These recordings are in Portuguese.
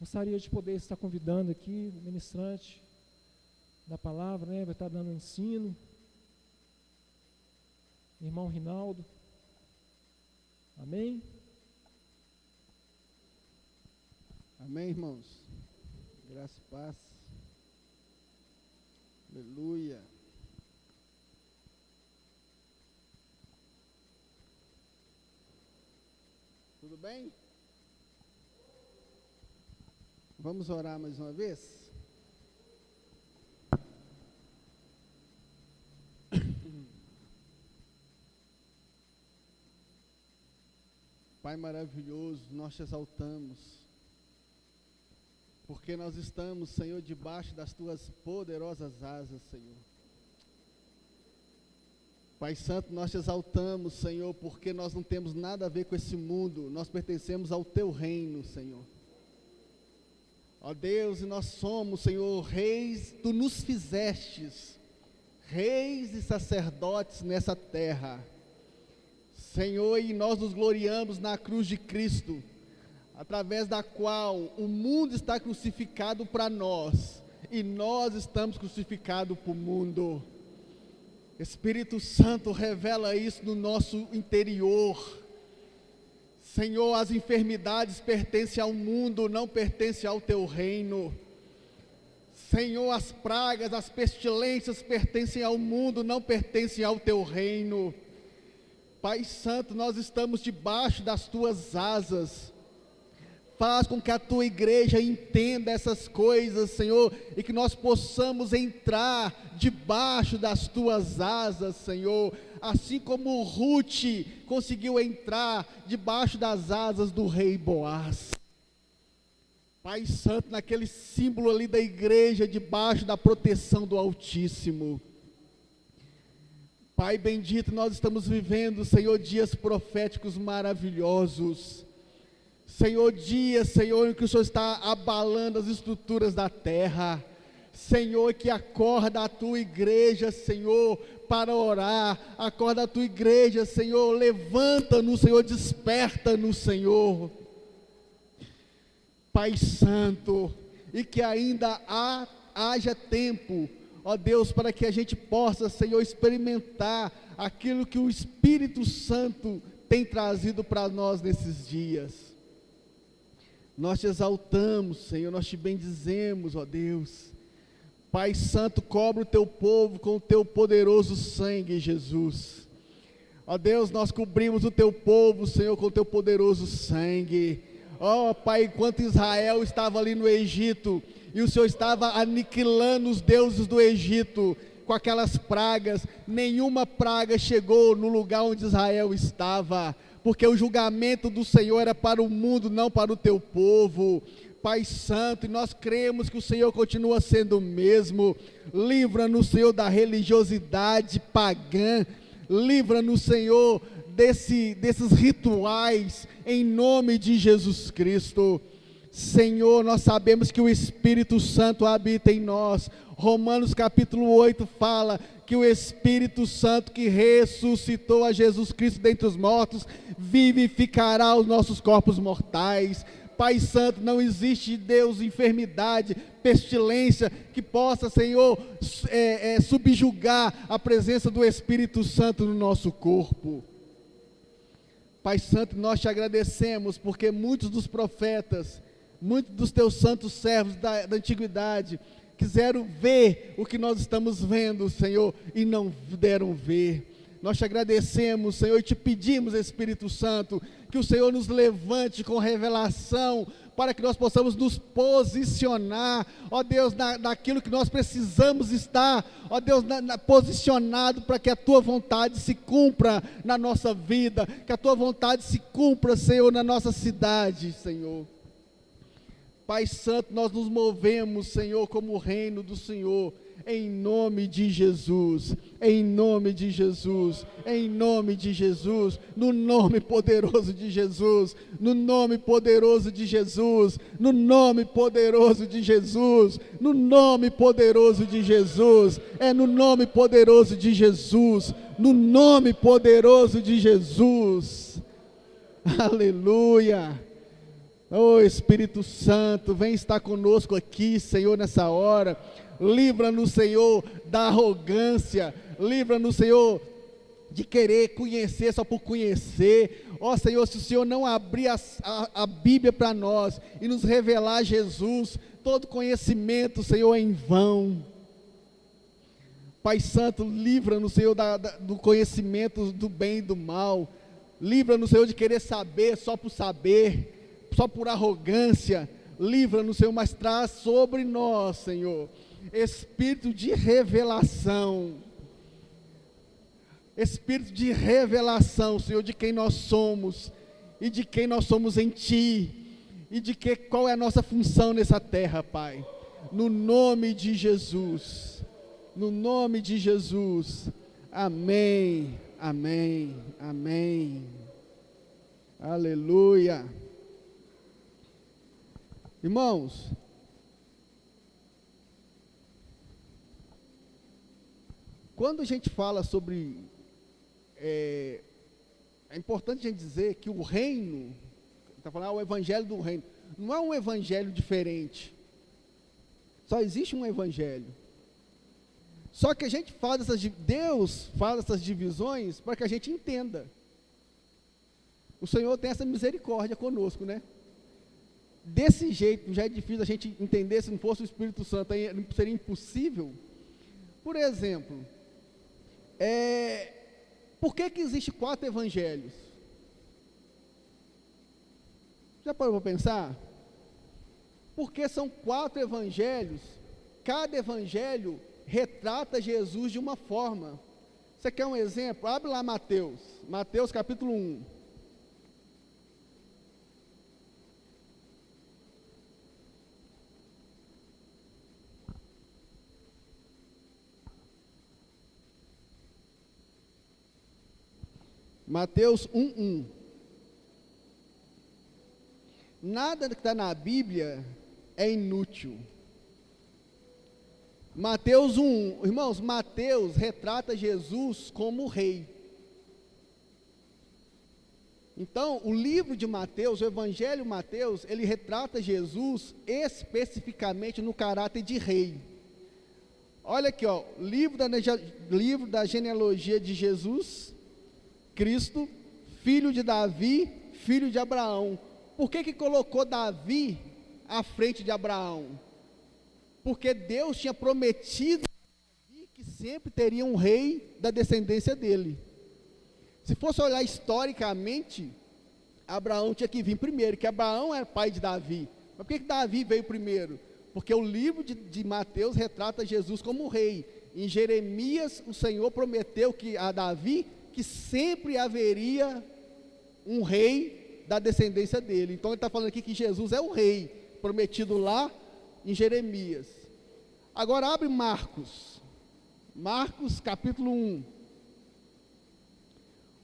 Gostaria de poder estar convidando aqui o ministrante da palavra, né? Vai estar dando um ensino. Irmão Rinaldo. Amém? Amém, irmãos? Graça e paz. Aleluia. Tudo bem? Vamos orar mais uma vez? Pai maravilhoso, nós te exaltamos, porque nós estamos, Senhor, debaixo das tuas poderosas asas, Senhor. Pai Santo, nós te exaltamos, Senhor, porque nós não temos nada a ver com esse mundo, nós pertencemos ao teu reino, Senhor. Ó Deus, e nós somos, Senhor, reis, tu nos fizestes, reis e sacerdotes nessa terra. Senhor, e nós nos gloriamos na cruz de Cristo, através da qual o mundo está crucificado para nós, e nós estamos crucificados para o mundo. Espírito Santo, revela isso no nosso interior. Senhor, as enfermidades pertencem ao mundo, não pertencem ao teu reino. Senhor, as pragas, as pestilências pertencem ao mundo, não pertencem ao teu reino. Pai Santo, nós estamos debaixo das tuas asas. Faz com que a tua igreja entenda essas coisas, Senhor, e que nós possamos entrar debaixo das tuas asas, Senhor, assim como Ruth conseguiu entrar debaixo das asas do rei Boaz. Pai Santo, naquele símbolo ali da igreja, debaixo da proteção do Altíssimo. Pai bendito, nós estamos vivendo, Senhor, dias proféticos maravilhosos. Senhor, dias, Senhor, em que o Senhor está abalando as estruturas da terra. Senhor, que acorda a tua igreja, Senhor, para orar. Acorda a tua igreja, Senhor, levanta-nos, Senhor, desperta-nos, Senhor. Pai Santo, e que ainda haja tempo, ó Deus, para que a gente possa, Senhor, experimentar aquilo que o Espírito Santo tem trazido para nós nesses dias. Nós te exaltamos, Senhor, nós te bendizemos, ó Deus. Pai Santo, cobre o teu povo com o teu poderoso sangue, Jesus. Ó Deus, nós cobrimos o teu povo, Senhor, com o teu poderoso sangue. Ó Pai, enquanto Israel estava ali no Egito, e o Senhor estava aniquilando os deuses do Egito com aquelas pragas, nenhuma praga chegou no lugar onde Israel estava, porque o julgamento do Senhor era para o mundo, não para o teu povo. Pai Santo, e nós cremos que o Senhor continua sendo o mesmo. Livra-nos, Senhor, da religiosidade pagã, livra-nos, Senhor, desses rituais, em nome de Jesus Cristo. Senhor, nós sabemos que o Espírito Santo habita em nós. Romanos capítulo 8 fala que o Espírito Santo que ressuscitou a Jesus Cristo dentre os mortos, vivificará os nossos corpos mortais. Pai Santo, não existe, Deus, enfermidade, pestilência, que possa, Senhor, subjugar a presença do Espírito Santo no nosso corpo. Pai Santo, nós te agradecemos, porque muitos dos profetas, muitos dos teus santos servos da antiguidade, quiseram ver o que nós estamos vendo, Senhor, e não puderam ver. Nós te agradecemos, Senhor, e te pedimos, Espírito Santo, que o Senhor nos levante com revelação, para que nós possamos nos posicionar, ó Deus, naquilo que nós precisamos estar, ó Deus, posicionado para que a tua vontade se cumpra na nossa vida, que a tua vontade se cumpra, Senhor, na nossa cidade, Senhor. Pai Santo, nós nos movemos, Senhor, como o reino do Senhor, em nome de Jesus, em nome de Jesus, em nome de Jesus, no nome poderoso de Jesus, no nome poderoso de Jesus, no nome poderoso de Jesus, no nome poderoso de Jesus, é no nome poderoso de Jesus, no nome poderoso de Jesus, aleluia. Oh Espírito Santo, vem estar conosco aqui, Senhor, nessa hora. Livra-nos, Senhor, da arrogância. Livra-nos, Senhor, de querer conhecer só por conhecer. Ó Senhor, se o Senhor não abrir a Bíblia para nós e nos revelar Jesus, todo conhecimento, Senhor, é em vão. Pai Santo, livra-nos, Senhor, do conhecimento do bem e do mal. Livra-nos, Senhor, de querer saber só por saber, só por arrogância. Livra-nos, Senhor, mas traz sobre nós, Senhor, espírito de revelação. Espírito de revelação, Senhor, de quem nós somos e de quem nós somos em Ti e de qual é a nossa função nessa terra, Pai. No nome de Jesus. No nome de Jesus. Amém. Amém. Amém. Aleluia. Irmãos, quando a gente fala sobre, é importante a gente dizer que o reino, está falando, o evangelho do reino, não é um evangelho diferente, só existe um evangelho. Só que a gente faz Deus faz essas divisões para que a gente entenda. O Senhor tem essa misericórdia conosco, né? Desse jeito, já é difícil a gente entender, se não fosse o Espírito Santo, aí seria impossível. Por exemplo, por que existe 4 evangelhos? Já parou para pensar? Porque são 4 evangelhos, cada evangelho retrata Jesus de uma forma. Você quer um exemplo? Abre lá Mateus capítulo 1. Mateus 1:1. Nada que está na Bíblia é inútil. Mateus 1:1. Irmãos, Mateus retrata Jesus como rei. Então, o livro de Mateus, o Evangelho de Mateus, ele retrata Jesus especificamente no caráter de rei. Olha aqui, ó, livro da genealogia de Jesus Cristo, filho de Davi, filho de Abraão. Por que colocou Davi à frente de Abraão? Porque Deus tinha prometido a Davi que sempre teria um rei da descendência dele. Se fosse olhar historicamente, Abraão tinha que vir primeiro, que Abraão era pai de Davi. Mas por que Davi veio primeiro? Porque o livro de Mateus retrata Jesus como rei. Em Jeremias, o Senhor prometeu a Davi que sempre haveria um rei da descendência dele. Então ele está falando aqui que Jesus é o rei, prometido lá em Jeremias. Agora abre Marcos capítulo 1.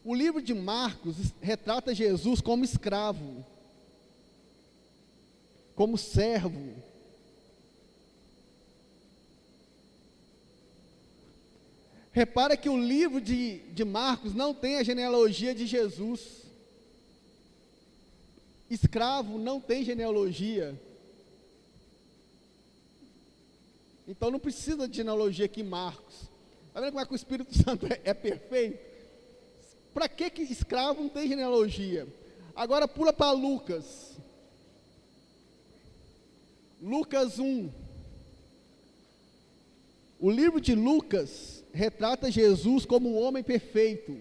O livro de Marcos retrata Jesus como escravo, como servo. Repara que o livro de Marcos não tem a genealogia de Jesus. Escravo não tem genealogia. Então não precisa de genealogia aqui em Marcos. Está vendo como é que o Espírito Santo é perfeito? Para que escravo não tem genealogia? Agora pula para Lucas. Lucas 1. O livro de Lucas retrata Jesus como um homem perfeito.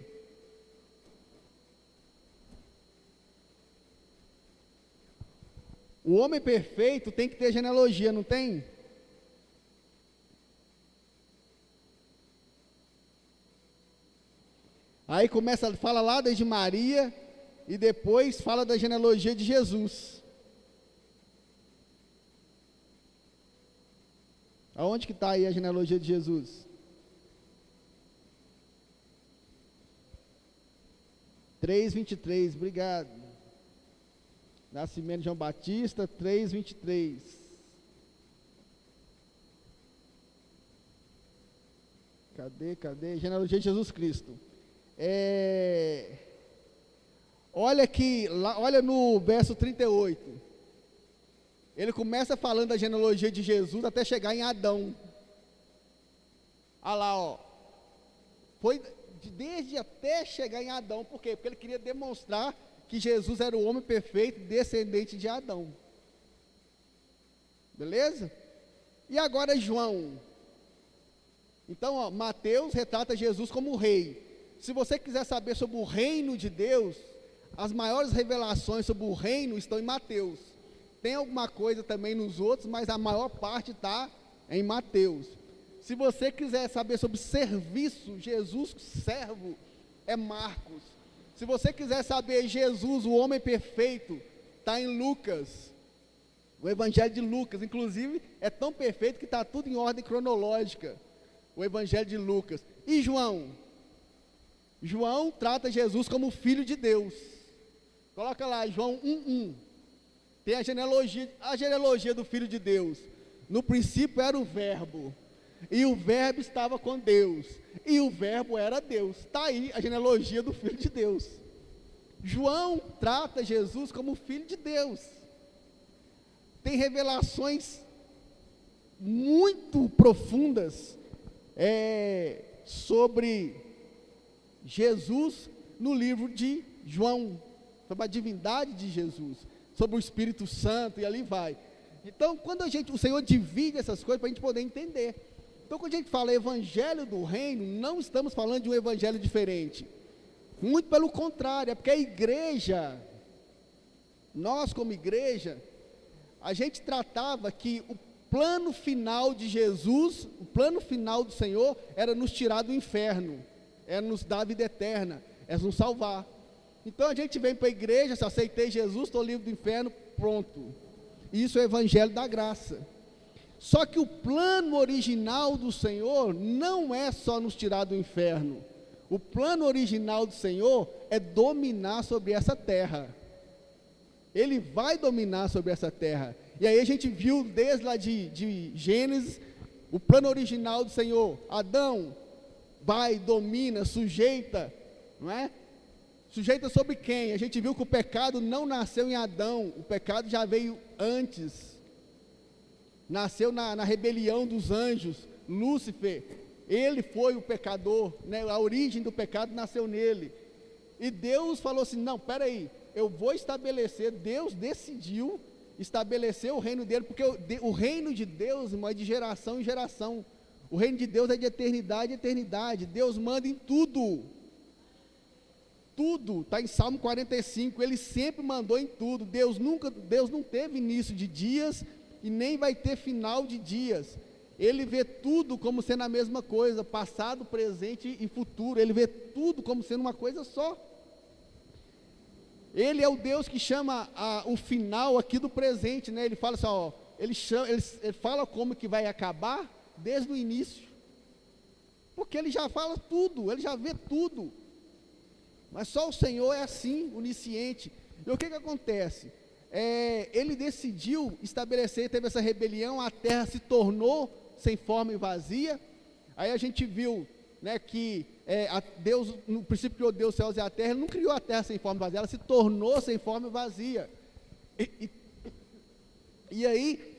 O homem perfeito tem que ter genealogia, não tem? Aí fala lá desde Maria e depois fala da genealogia de Jesus. Aonde que está aí a genealogia de Jesus? 3:23, obrigado. Nascimento de João Batista, 3:23. Cadê? Genealogia de Jesus Cristo. Olha aqui, olha no verso 38. Ele começa falando da genealogia de Jesus até chegar em Adão. Olha lá, ó. Foi desde até chegar em Adão. Por quê? Porque ele queria demonstrar que Jesus era o homem perfeito, descendente de Adão. Beleza? E agora João. Então, ó, Mateus retrata Jesus como rei. Se você quiser saber sobre o reino de Deus, as maiores revelações sobre o reino estão em Mateus. Tem alguma coisa também nos outros, mas a maior parte está em Mateus. Se você quiser saber sobre serviço, Jesus, servo, é Marcos. Se você quiser saber Jesus, o homem perfeito, está em Lucas. O Evangelho de Lucas, inclusive, é tão perfeito que está tudo em ordem cronológica. O Evangelho de Lucas. E João? João trata Jesus como filho de Deus. Coloca lá, João 1:1. Tem a genealogia do filho de Deus. No princípio era o verbo, e o verbo estava com Deus, e o verbo era Deus. Está aí a genealogia do filho de Deus. João trata Jesus como filho de Deus. Tem revelações muito profundas sobre Jesus no livro de João, sobre a divindade de Jesus, sobre o Espírito Santo, e ali vai. Então, quando o Senhor divide essas coisas para a gente poder entender. Então, quando a gente fala evangelho do reino, não estamos falando de um evangelho diferente. Muito pelo contrário, é porque a igreja, nós como igreja, a gente tratava que o plano final de Jesus, o plano final do Senhor, era nos tirar do inferno, era nos dar a vida eterna, era nos salvar. Então a gente vem para a igreja, se aceitei Jesus, estou livre do inferno, pronto. Isso é o evangelho da graça. Só que o plano original do Senhor não é só nos tirar do inferno. O plano original do Senhor é dominar sobre essa terra. Ele vai dominar sobre essa terra. E aí a gente viu desde lá de Gênesis, o plano original do Senhor. Adão vai, domina, sujeita, não é? Sujeita sobre quem? A gente viu que o pecado não nasceu em Adão, o pecado já veio antes. Nasceu na rebelião dos anjos. Lúcifer, ele foi o pecador, né? A origem do pecado nasceu nele. E Deus falou assim, não, peraí, eu vou estabelecer, Deus decidiu estabelecer o reino dele, porque o reino de Deus, irmão, é de geração em geração. O reino de Deus é de eternidade em eternidade. Deus manda em tudo. Tudo, está em Salmo 45, ele sempre mandou em tudo. Deus não teve início de dias e nem vai ter final de dias. Ele vê tudo como sendo a mesma coisa, passado, presente e futuro. Ele vê tudo como sendo uma coisa só. Ele é o Deus que chama o final aqui do presente, né? Ele fala assim, ó, ele fala como que vai acabar desde o início, porque ele já fala tudo, ele já vê tudo. Mas só o Senhor é assim, onisciente. E o que acontece? Ele decidiu estabelecer, teve essa rebelião, a terra se tornou sem forma e vazia. Aí a gente viu, né, que Deus, no princípio criou Deus os céus e a terra. Ele não criou a terra sem forma e vazia, ela se tornou sem forma e vazia. E aí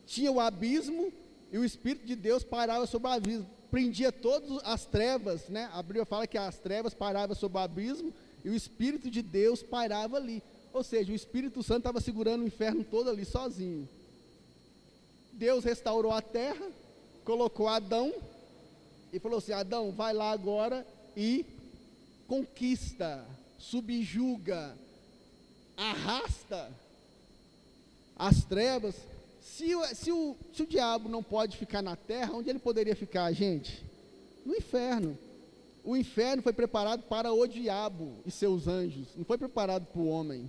tinha o abismo, e o Espírito de Deus pairava sobre o abismo, prendia todas as trevas, né? A Bíblia fala que as trevas pairavam sobre o abismo, e o Espírito de Deus pairava ali. Ou seja, o Espírito Santo estava segurando o inferno todo ali, sozinho. Deus restaurou a terra, colocou Adão, e falou assim, Adão, vai lá agora e conquista, subjuga, arrasta as trevas. Se o diabo não pode ficar na terra, onde ele poderia ficar, gente? No inferno. O inferno foi preparado para o diabo e seus anjos, não foi preparado para o homem.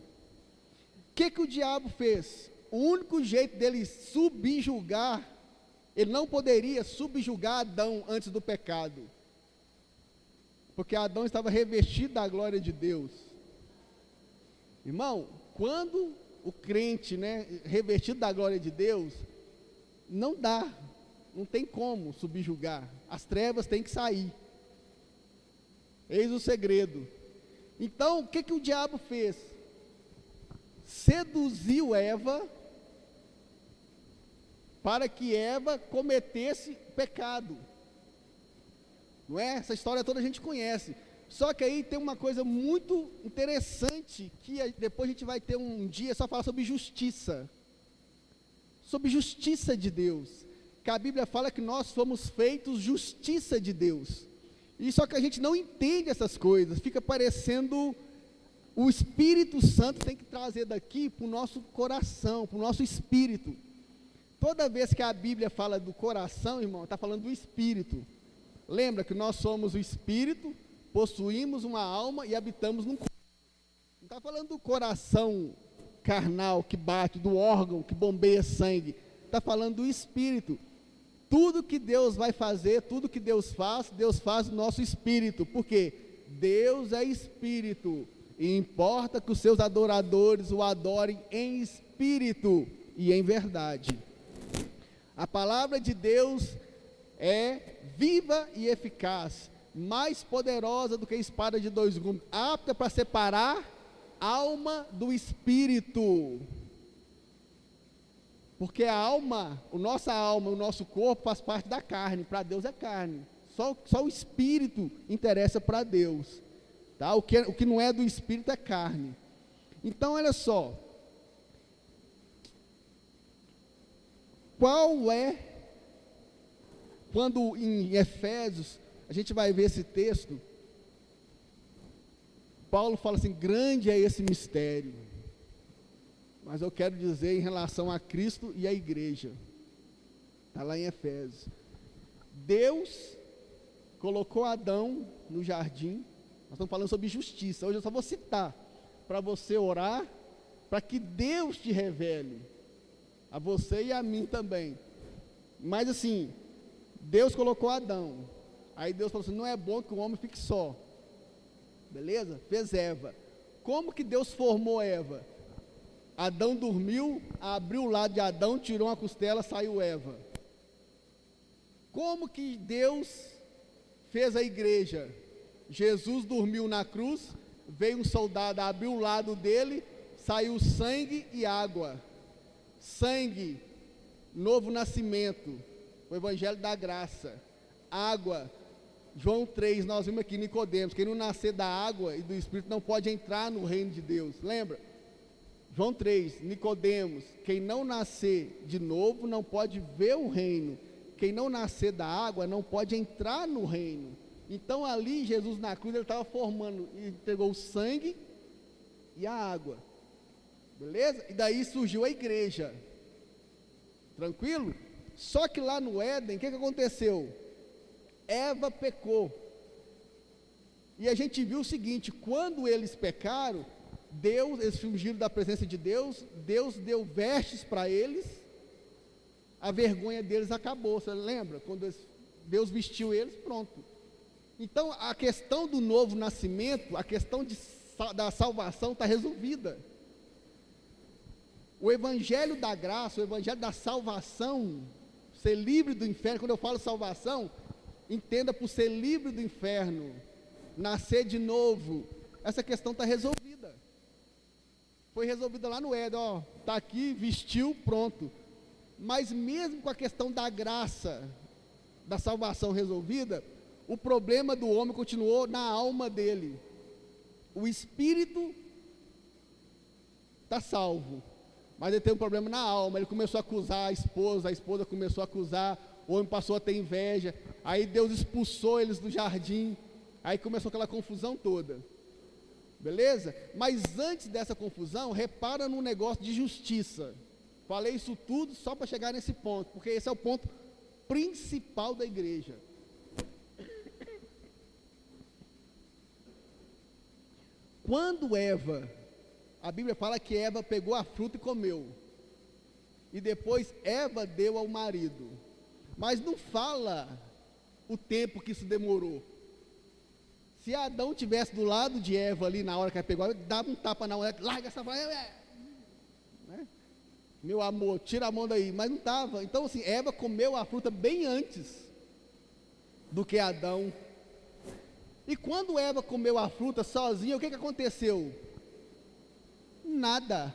O que o diabo fez? O único jeito dele subjugar, ele não poderia subjugar Adão antes do pecado, porque Adão estava revestido da glória de Deus. Irmão, quando o crente, né, revestido da glória de Deus, não tem como subjugar, as trevas têm que sair. Eis o segredo. Então, o que o diabo fez? Seduziu Eva para que Eva cometesse pecado. Não é? Essa história toda a gente conhece. Só que aí tem uma coisa muito interessante, que depois a gente vai ter um dia só falar sobre justiça. Sobre justiça de Deus. Que a Bíblia fala que nós fomos feitos justiça de Deus. E só que a gente não entende essas coisas. Fica parecendo o Espírito Santo tem que trazer daqui para o nosso coração, para o nosso espírito. Toda vez que a Bíblia fala do coração, irmão, está falando do espírito. Lembra que nós somos o espírito, possuímos uma alma e habitamos num corpo. Não está falando do coração carnal que bate, do órgão que bombeia sangue. Está falando do espírito. Tudo que Deus vai fazer, tudo que Deus faz no nosso espírito. Por quê? Deus é espírito. E importa que os seus adoradores o adorem em espírito e em verdade. A palavra de Deus é viva e eficaz, mais poderosa do que a espada de dois gumes, apta para separar alma do espírito. Porque a alma, o nosso corpo faz parte da carne, para Deus é carne. Só o espírito interessa para Deus. Tá? O que não é do espírito é carne. Então, olha só. Qual é, quando em Efésios, a gente vai ver esse texto, Paulo fala assim, grande é esse mistério, mas eu quero dizer em relação a Cristo e a igreja, está lá em Efésios. Deus colocou Adão no jardim, nós estamos falando sobre justiça, hoje eu só vou citar, para você orar, para que Deus te revele, a você e a mim também. Mas assim, Deus colocou Adão, aí Deus falou assim, não é bom que o homem fique só, beleza? Fez Eva. Como que Deus formou Eva? Adão dormiu, abriu o lado de Adão, tirou uma costela, saiu Eva. Como que Deus fez a igreja? Jesus dormiu na cruz, veio um soldado, abriu o lado dele, saiu sangue e água. Sangue, novo nascimento, o evangelho da graça. Água, João 3, nós vimos aqui Nicodemos, quem não nascer da água e do Espírito não pode entrar no reino de Deus, lembra? João 3, Nicodemos, quem não nascer de novo não pode ver o reino, quem não nascer da água não pode entrar no reino. Então ali Jesus na cruz, ele estava formando, ele entregou o sangue e a água, beleza? E daí surgiu a igreja, tranquilo? Só que lá no Éden, o que aconteceu? Eva pecou, e a gente viu o seguinte, quando eles pecaram, eles fugiram da presença de Deus, Deus deu vestes para eles, a vergonha deles acabou, você lembra? Quando Deus vestiu eles, pronto. Então a questão do novo nascimento, a questão da salvação está resolvida. O evangelho da graça, o evangelho da salvação, ser livre do inferno, quando eu falo salvação, entenda por ser livre do inferno, nascer de novo, essa questão está resolvida. Foi resolvida lá no Éden, ó, está aqui, vestiu, pronto. Mas mesmo com a questão da graça, da salvação resolvida, o problema do homem continuou na alma dele. O espírito está salvo, mas ele tem um problema na alma. Ele começou a acusar a esposa começou a acusar, o homem passou a ter inveja, aí Deus expulsou eles do jardim, aí começou aquela confusão toda, beleza? Mas antes dessa confusão, repara num negócio de justiça. Falei isso tudo só para chegar nesse ponto, porque esse é o ponto principal da igreja. Quando Eva, a Bíblia fala que Eva pegou a fruta e comeu, e depois Eva deu ao marido, mas não fala o tempo que isso demorou. Se Adão tivesse do lado de Eva ali na hora que ela pegou, dava um tapa na mulher, larga essa mulher, né? Meu amor, tira a mão daí, mas não estava. Então assim, Eva comeu a fruta bem antes do que Adão. E quando Eva comeu a fruta sozinha, o que aconteceu? Nada.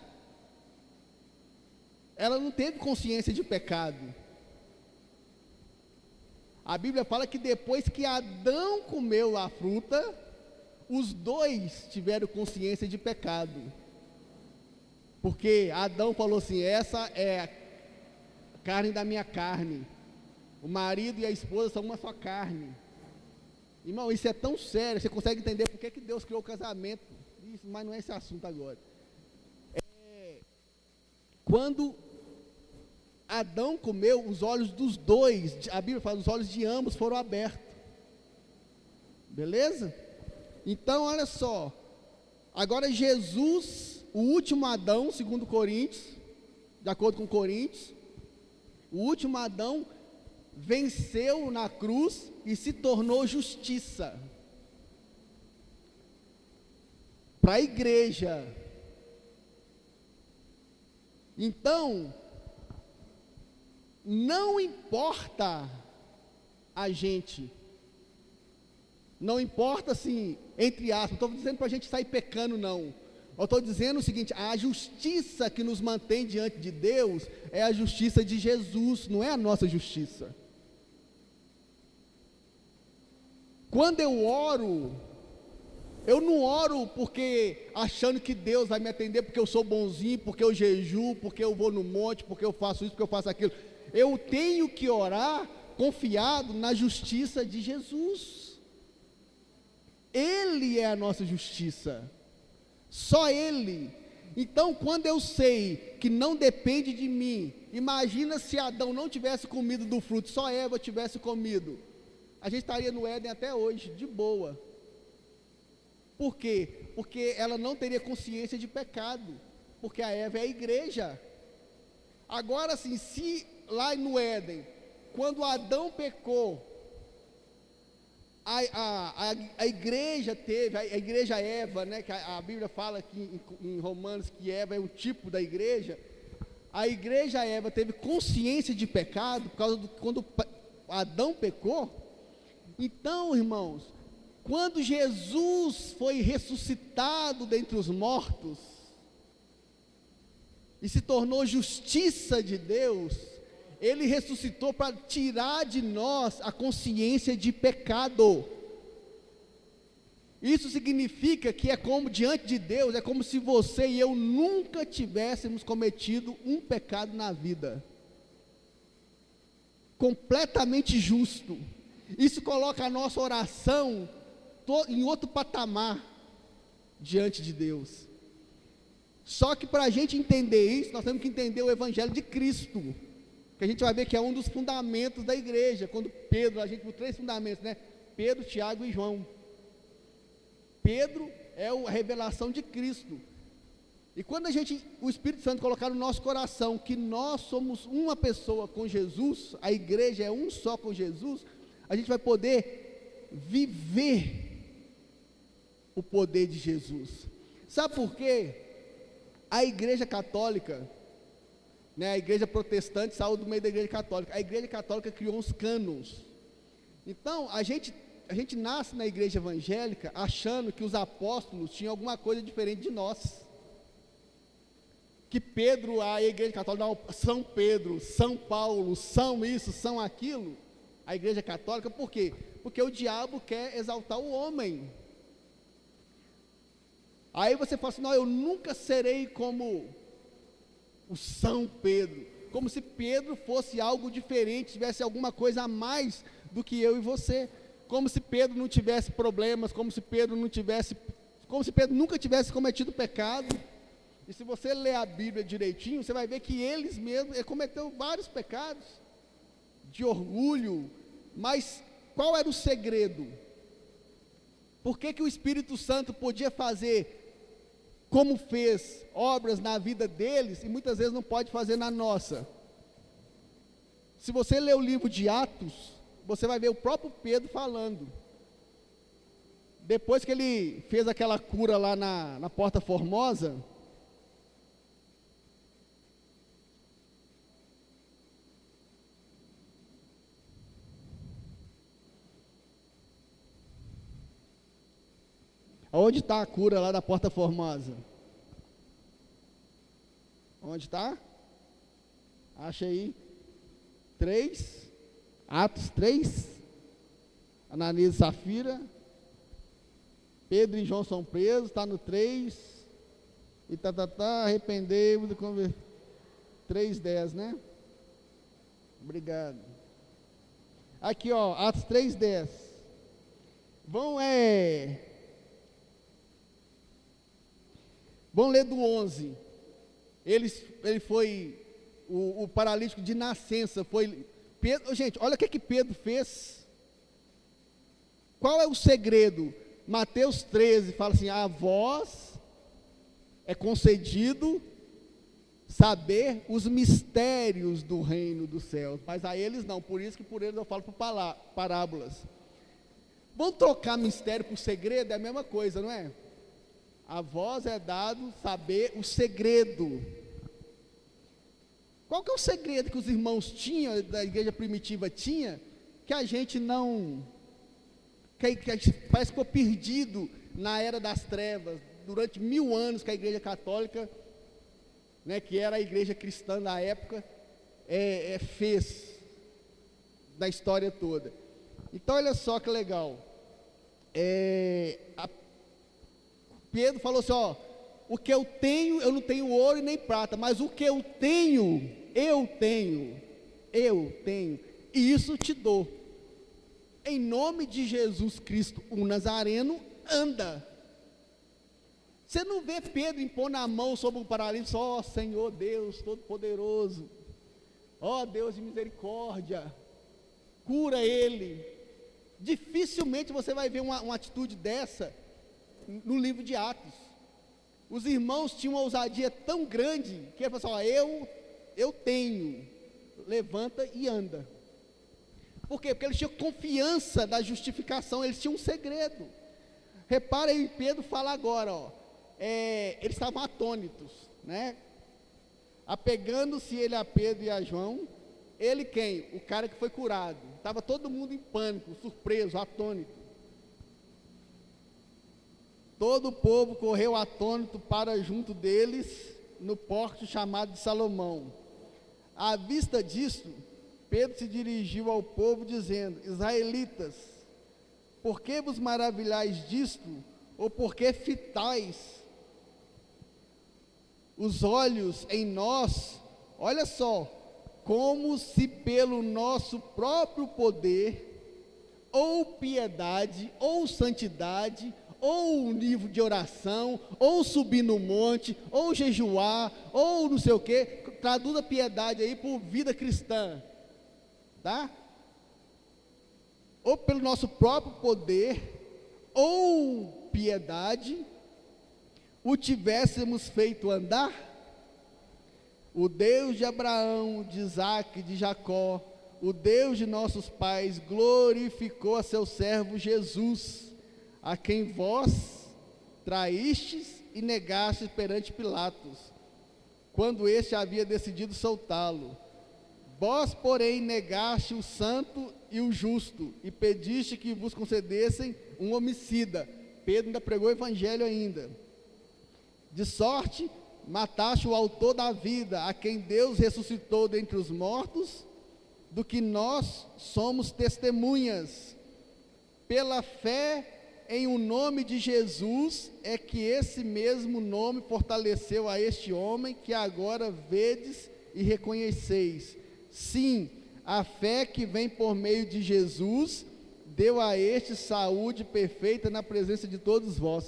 ela não teve consciência de pecado. A Bíblia fala que depois que Adão comeu a fruta, os dois tiveram consciência de pecado. Porque Adão falou assim: essa é a carne da minha carne. O marido e a esposa são uma só carne. Irmão, isso é tão sério, você consegue entender por que Deus criou o casamento. Isso, mas não é esse assunto agora. Quando Adão comeu, os olhos dos dois, a Bíblia fala, os olhos de ambos foram abertos. Beleza? Então, olha só. Agora Jesus, o último Adão, segundo Coríntios, de acordo com Coríntios, o último Adão venceu na cruz e se tornou justiça para a igreja. Então, não importa a gente, não importa assim, entre aspas, não estou dizendo para a gente sair pecando, não. Eu estou dizendo o seguinte: a justiça que nos mantém diante de Deus é a justiça de Jesus, não é a nossa justiça. Quando eu oro, eu não oro porque achando que Deus vai me atender porque eu sou bonzinho, porque eu jejuo, porque eu vou no monte, porque eu faço isso, porque eu faço aquilo. Eu tenho que orar confiado na justiça de Jesus. Ele é a nossa justiça, só Ele. Então, quando eu sei que não depende de mim, imagina se Adão não tivesse comido do fruto, só Eva tivesse comido, a gente estaria no Éden até hoje, de boa. Por quê? Porque ela não teria consciência de pecado, porque a Eva é a igreja. Agora sim, se lá no Éden, quando Adão pecou, a igreja teve, a igreja Eva, né, que a Bíblia fala aqui em Romanos que Eva é um tipo da igreja. A igreja Eva teve consciência de pecado por causa do quando Adão pecou. Então, irmãos, quando Jesus foi ressuscitado dentre os mortos e se tornou justiça de Deus, Ele ressuscitou para tirar de nós a consciência de pecado. Isso significa que é como diante de Deus, é como se você e eu nunca tivéssemos cometido um pecado na vida. Completamente justo. Isso coloca a nossa oração em outro patamar diante de Deus. Só que para a gente entender isso, nós temos que entender o Evangelho de Cristo, que a gente vai ver que é um dos fundamentos da igreja. Quando Pedro, a gente viu 3 fundamentos, né? Pedro, Tiago e João. Pedro é a revelação de Cristo. E quando o Espírito Santo colocar no nosso coração que nós somos uma pessoa com Jesus, a igreja é um só com Jesus, a gente vai poder viver o poder de Jesus. Sabe por quê? A igreja católica, né, a igreja protestante saiu do meio da igreja católica. A igreja católica criou uns cânones. Então, a gente nasce na igreja evangélica achando que os apóstolos tinham alguma coisa diferente de nós. Que Pedro, a igreja católica, não, São Pedro, São Paulo, são isso, são aquilo. A igreja católica, por quê? Porque o diabo quer exaltar o homem. Aí você fala assim: não, eu nunca serei como o São Pedro, como se Pedro fosse algo diferente, tivesse alguma coisa a mais do que eu e você, como se Pedro não tivesse problemas, como se Pedro nunca tivesse cometido pecado. E se você ler a Bíblia direitinho, você vai ver que ele cometeu vários pecados, de orgulho. Mas qual era o segredo? Por que o Espírito Santo podia fazer como fez obras na vida deles e muitas vezes não pode fazer na nossa? Se você ler o livro de Atos, você vai ver o próprio Pedro falando. Depois que ele fez aquela cura lá na Porta Formosa, onde está a cura lá da Porta Formosa? Onde está? Acha aí. 3. Atos 3. Ananias e Safira. Pedro e João são presos, está no 3. E arrependeu-vos de converter. 3:10, né? Obrigado. Aqui, ó, Atos 3:10. Vamos ler do 11. Ele foi o paralítico de nascença. Foi Pedro. Gente, olha o que Pedro fez. Qual é o segredo? Mateus 13 fala assim: a vós é concedido saber os mistérios do reino dos céus, mas a eles não, por isso que por eles eu falo por parábolas. Vamos trocar mistério por segredo? É a mesma coisa, não é? A vós é dado saber o segredo. Qual que é o segredo que os irmãos tinham, da igreja primitiva tinha, que a gente não, que a gente parece que ficou perdido na era das trevas, durante 1000 anos que a igreja católica, né, que era a igreja cristã da época, fez da história toda. Então olha só que legal, Pedro falou assim, ó, o que eu tenho, eu não tenho ouro e nem prata, mas o que eu tenho, e isso te dou. Em nome de Jesus Cristo, o Nazareno, anda. Você não vê Pedro impondo a mão sobre um paralítico, ó Senhor Deus Todo-Poderoso, ó Deus de misericórdia, cura ele. Dificilmente você vai ver uma atitude dessa no livro de Atos. Os irmãos tinham uma ousadia tão grande, que ele falou assim, ó, eu tenho, levanta e anda. Por quê? Porque eles tinham confiança da justificação, eles tinham um segredo. Repara aí, Pedro fala agora, ó, eles estavam atônitos, né? Apegando-se ele a Pedro e a João, ele quem? O cara que foi curado. Estava todo mundo em pânico, surpreso, atônito. Todo o povo correu atônito para junto deles, no pórtico chamado de Salomão. À vista disto, Pedro se dirigiu ao povo dizendo, israelitas, por que vos maravilhais disto, ou por que fitais os olhos em nós? Olha só, como se pelo nosso próprio poder, ou piedade, ou santidade, ou um livro de oração, ou subir no monte, ou jejuar, ou não sei o que, traduz a piedade aí por vida cristã, tá? Ou pelo nosso próprio poder, ou piedade, o tivéssemos feito andar, o Deus de Abraão, de Isaque, de Jacó, o Deus de nossos pais, glorificou a seu servo Jesus, a quem vós traístes e negastes perante Pilatos, quando este havia decidido soltá-lo. Vós, porém, negaste o santo e o justo, e pediste que vos concedessem um homicida. Pedro ainda pregou o evangelho ainda. De sorte, mataste o autor da vida, a quem Deus ressuscitou dentre os mortos, do que nós somos testemunhas. Pela fé em o nome de Jesus, é que esse mesmo nome fortaleceu a este homem, que agora vedes e reconheceis. Sim, a fé que vem por meio de Jesus, deu a este saúde perfeita na presença de todos vós.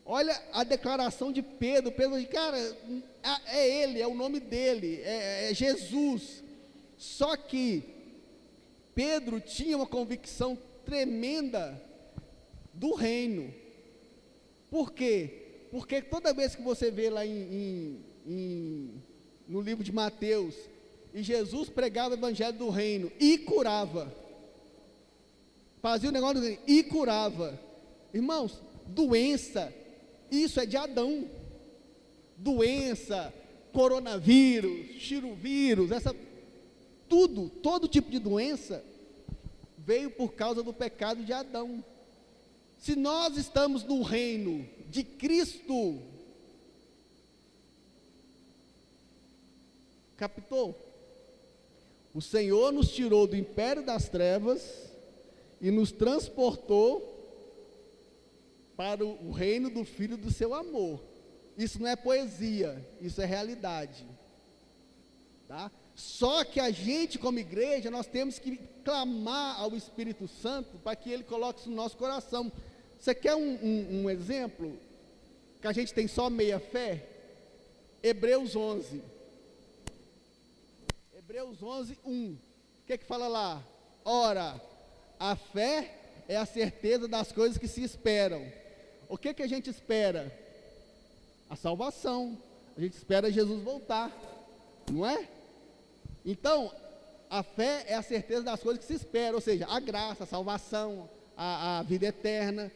Olha a declaração de Pedro. Pedro diz, cara, é ele, é o nome dele, é Jesus. Só que Pedro tinha uma convicção tremenda do reino. Por quê? Porque toda vez que você vê lá no livro de Mateus, e Jesus pregava o evangelho do reino e curava, fazia o negócio do reino e curava. Irmãos, doença, isso é de Adão. Doença, coronavírus, chirovírus, todo tipo de doença veio por causa do pecado de Adão. Se nós estamos no reino de Cristo, Captou? O Senhor nos tirou do império das trevas e nos transportou para o reino do Filho do seu amor. Isso não é poesia, isso é realidade. Tá? Só que a gente, como igreja, nós temos que clamar ao Espírito Santo para que Ele coloque isso no nosso coração. Você quer um exemplo? Que a gente tem só meia fé? Hebreus 11. Hebreus 11, 1. O que fala lá? Ora, a fé é a certeza das coisas que se esperam. O que a gente espera? A salvação. A gente espera Jesus voltar, não é? Então, a fé é a certeza das coisas que se esperam, ou seja, a graça, a salvação, a vida eterna.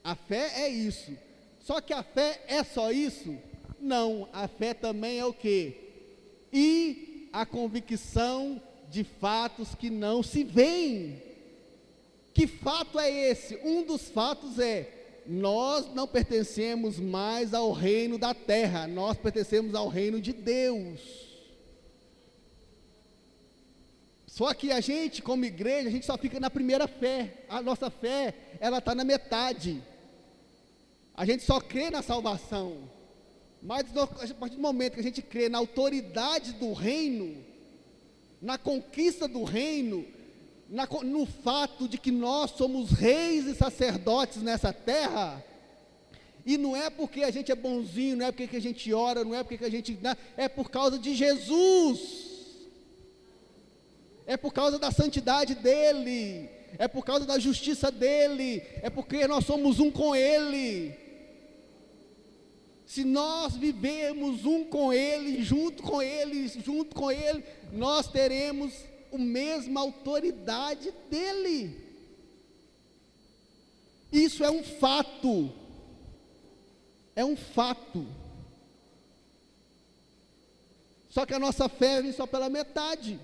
A fé é isso. Só que a fé é só isso? Não, a fé também é o quê? E a convicção de fatos que não se veem. Que fato é esse? Um dos fatos é: nós não pertencemos mais ao reino da terra, nós pertencemos ao reino de Deus. Só que a gente, como igreja, a gente só fica na primeira fé. A nossa fé, ela está na metade. A gente só crê na salvação. Mas a partir do momento que a gente crê na autoridade do reino, na conquista do reino, no fato de que nós somos reis e sacerdotes nessa terra, e não é porque a gente é bonzinho, não é porque a gente ora, não é porque a gente... é por causa de Jesus, é por causa da santidade dEle, é por causa da justiça dEle, é porque nós somos um com Ele. Se nós vivemos um com Ele, junto com Ele, nós teremos a mesma autoridade dEle. Isso é um fato. É um fato. Só que a nossa fé vem só pela metade.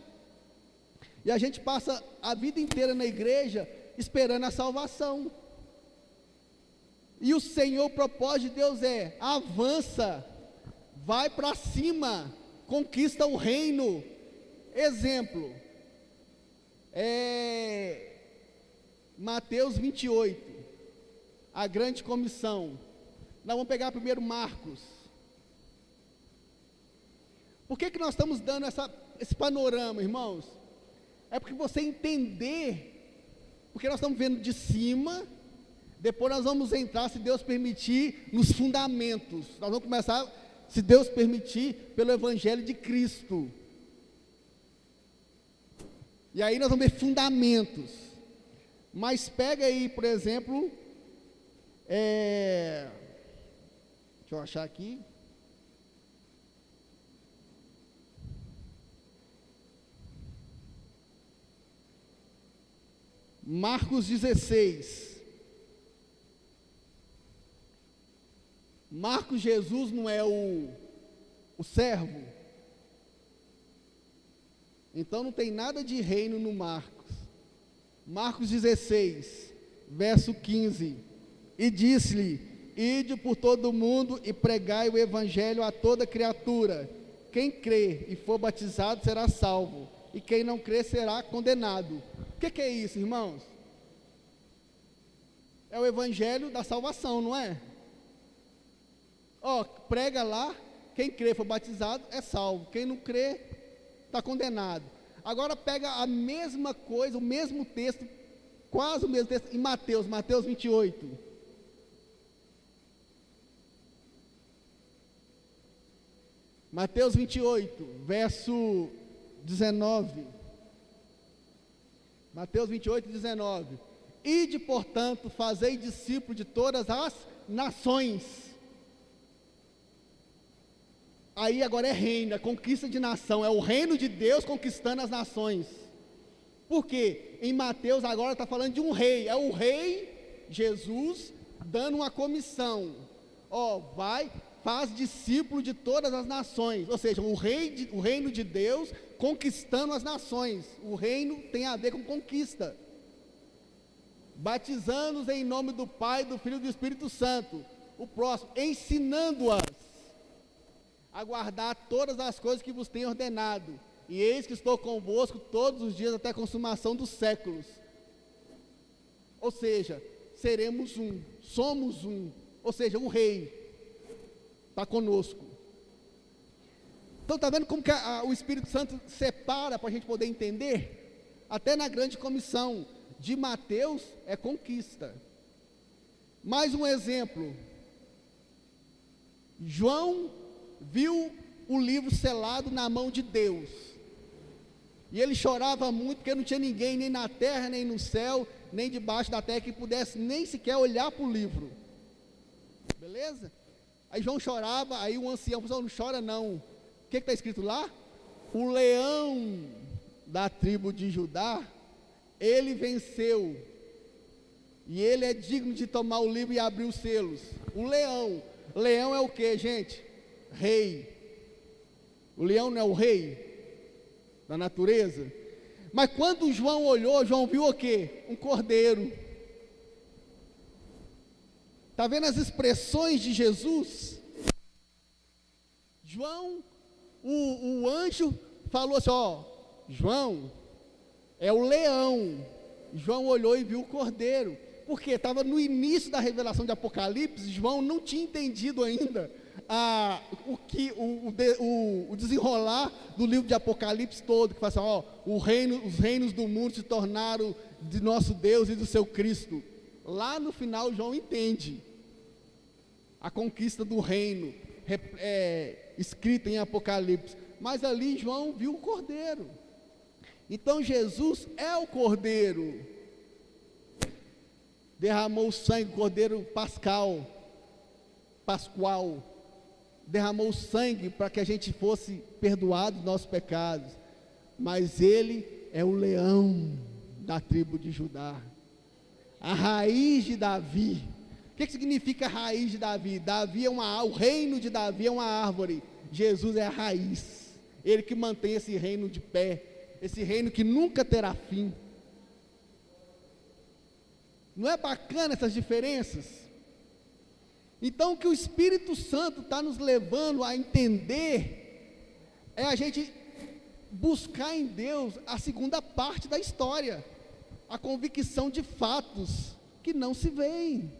E a gente passa a vida inteira na igreja esperando a salvação. E o Senhor, o propósito de Deus é: avança, vai para cima, conquista o reino. Exemplo, Mateus 28, a grande comissão. Nós vamos pegar primeiro Marcos. Por que nós estamos dando esse panorama, irmãos? É porque você entender, porque nós estamos vendo de cima. Depois nós vamos entrar, se Deus permitir, nos fundamentos. Nós vamos começar, se Deus permitir, pelo Evangelho de Cristo. E aí nós vamos ver fundamentos. Mas pega aí, por exemplo, deixa eu achar aqui. Marcos 16. Marcos, Jesus não é o servo? Então não tem nada de reino no Marcos. Marcos 16, verso 15. E disse-lhe: ide por todo o mundo e pregai o evangelho a toda criatura. Quem crê e for batizado será salvo, e quem não crê será condenado. O que é isso, irmãos? É o evangelho da salvação, não é? Prega lá, quem crê e for batizado é salvo, quem não crê está condenado. Agora pega a mesma coisa, o mesmo texto, quase o mesmo texto, em Mateus 28. Mateus 28, verso 19. Mateus 28, 19. Ide, portanto, fazei discípulos de todas as nações. Aí agora é reino, é conquista de nação, é o reino de Deus conquistando as nações. Por quê? Em Mateus agora está falando de um rei, é o rei Jesus dando uma comissão. Vai, faz discípulo de todas as nações, ou seja, o reino de Deus conquistando as nações. O reino tem a ver com conquista. Batizando-os em nome do Pai, do Filho e do Espírito Santo. O próximo, ensinando-as a guardar todas as coisas que vos tenho ordenado. E eis que estou convosco todos os dias até a consumação dos séculos. Ou seja, seremos um, somos um, ou seja, o rei está conosco. Então está vendo como que o Espírito Santo separa para a gente poder entender? Até na grande comissão de Mateus é conquista. Mais um exemplo. João viu o livro selado na mão de Deus. E ele chorava muito porque não tinha ninguém, nem na terra, nem no céu, nem debaixo da terra, que pudesse nem sequer olhar para o livro. Beleza? Aí João chorava, aí o ancião falou: não chora não. O que está escrito lá? O leão da tribo de Judá, ele venceu. E ele é digno de tomar o livro e abrir os selos. O leão. Leão é o que, gente? Rei. O leão não é o rei da natureza? Mas quando João olhou, João viu o quê? Um cordeiro. Está vendo as expressões de Jesus? João, o anjo falou assim: ó, João, é o leão. João olhou e viu o cordeiro. Porque estava no início da revelação de Apocalipse, João não tinha entendido ainda o desenrolar do livro de Apocalipse todo, que fala assim, ó, os reinos do mundo se tornaram de nosso Deus e do seu Cristo. Lá no final João entende a conquista do reino, escrita em Apocalipse, mas ali João viu o cordeiro. Então Jesus é o cordeiro, derramou o sangue, o cordeiro pascual, derramou o sangue para que a gente fosse perdoado dos nossos pecados, mas ele é o leão da tribo de Judá, a raiz de Davi. O que significa a raiz de Davi? O reino de Davi é uma árvore, Jesus é a raiz, ele que mantém esse reino de pé, esse reino que nunca terá fim. Não é bacana essas diferenças? Então o que o Espírito Santo está nos levando a entender é a gente buscar em Deus a segunda parte da história, a convicção de fatos que não se veem.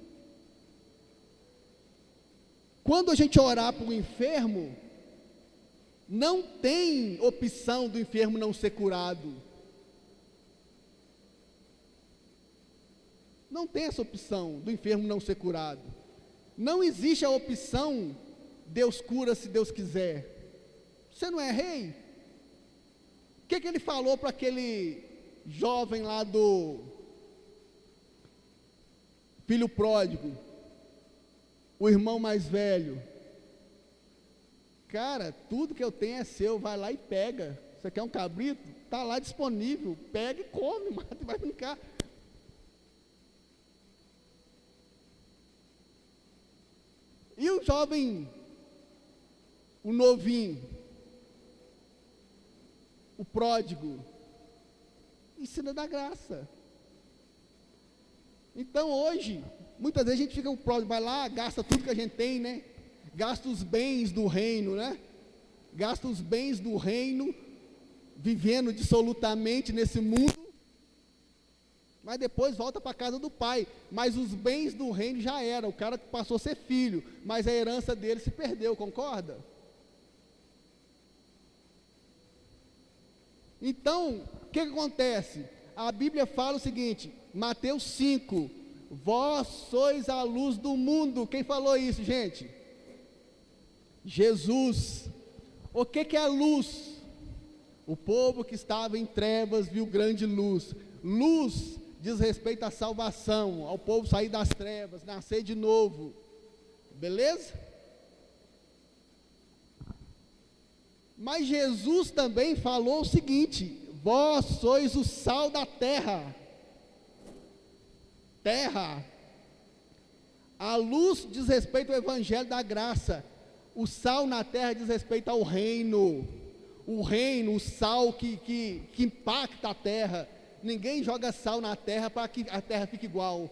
Quando a gente orar para o enfermo, não tem opção do enfermo não ser curado. Não tem essa opção do enfermo não ser curado. Não existe a opção Deus cura se Deus quiser. Você não é rei? O que ele falou para aquele jovem lá do filho pródigo, o irmão mais velho? Cara, tudo que eu tenho é seu, vai lá e pega. Você quer um cabrito? Está lá disponível, pega e come, mata e vai brincar. E o jovem, o novinho, o pródigo, ensina da graça. Então hoje, muitas vezes a gente fica o pródigo, vai lá, gasta tudo que a gente tem, né? Gasta os bens do reino, né? Gasta os bens do reino, vivendo dissolutamente nesse mundo, mas depois volta para a casa do pai. Mas os bens do reino já era, o cara passou a ser filho, mas a herança dele se perdeu, concorda? Então, o que acontece? A Bíblia fala o seguinte, Mateus 5, vós sois a luz do mundo. Quem falou isso, gente? Jesus. O que é a luz? O povo que estava em trevas viu grande luz. Luz diz respeito à salvação, ao povo sair das trevas, nascer de novo, beleza? Mas Jesus também falou o seguinte, vós sois o sal da terra, a luz diz respeito ao evangelho da graça, o sal na terra diz respeito ao reino, o sal que impacta a terra. Ninguém joga sal na terra para que a terra fique igual.